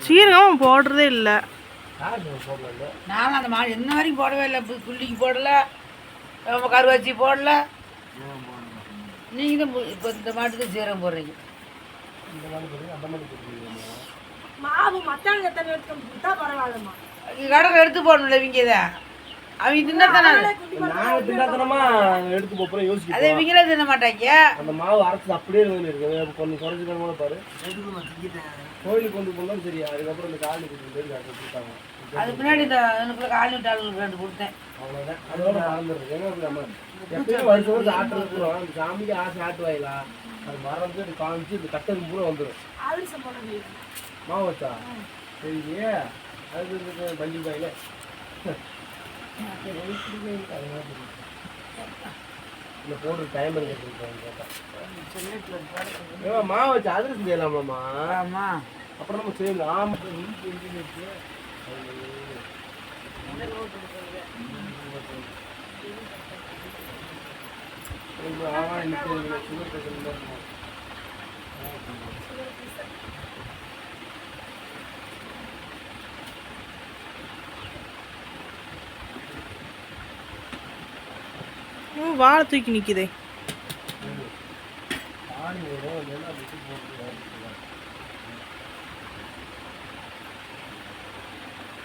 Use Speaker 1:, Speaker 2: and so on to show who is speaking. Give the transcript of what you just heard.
Speaker 1: சீரகம் போடுறதே இல்லை.
Speaker 2: நானும் அந்த மாடு என்ன வரைக்கும் போடவே இல்லை. புள்ளிக்கு போடலை, கருவாச்சி போடல. நீங்கள் தான் இப்போ இந்த மாட்டுக்கு சீரகம் போடுறீங்க. கடலை எடுத்து போடணும்ல இவங்க தான். அவங்க தின்னத்தானே
Speaker 3: எடுத்து போறோம் யோசிச்சு.
Speaker 2: அதை இவங்களே தின்ன மாட்டாங்க.
Speaker 3: அந்த மாவு அரைச்சு அப்படியே இருக்கு. கொஞ்சம் குறைஞ்சிக்கணும் கூட பாரு. கோயிலுக்கு கொண்டு போனாலும் சரி. அதுக்கப்புறம் இந்த காலனி கொடுத்தாங்க.
Speaker 2: அது பின்னாடி இந்த எனக்குள்ள காலனி விட்டாளுக்கு 2 கொடுத்தேன்.
Speaker 3: அவ்வளோதான். அதோட மறந்துடுது. ஏன்னா நம்ம எப்பயும் வருஷம் ஆட்டு இருக்கிறோம். அந்த சாமிக்கு ஆசை ஆட்டுவாயிலா அது மறந்து காமிச்சு இந்த கட்டது பூரா வந்துடும். மாவு வச்சா சரி. அது மஞ்சள் பாயில இந்த போடுற டைம் மாவு வச்சு அதிரசம் செய்யலாமாம்மா?
Speaker 2: ஆமாம்.
Speaker 3: அப்புறம் நம்ம செய்யலாம். ஆமாம்.
Speaker 1: வாழை தூக்கி நிற்குதே.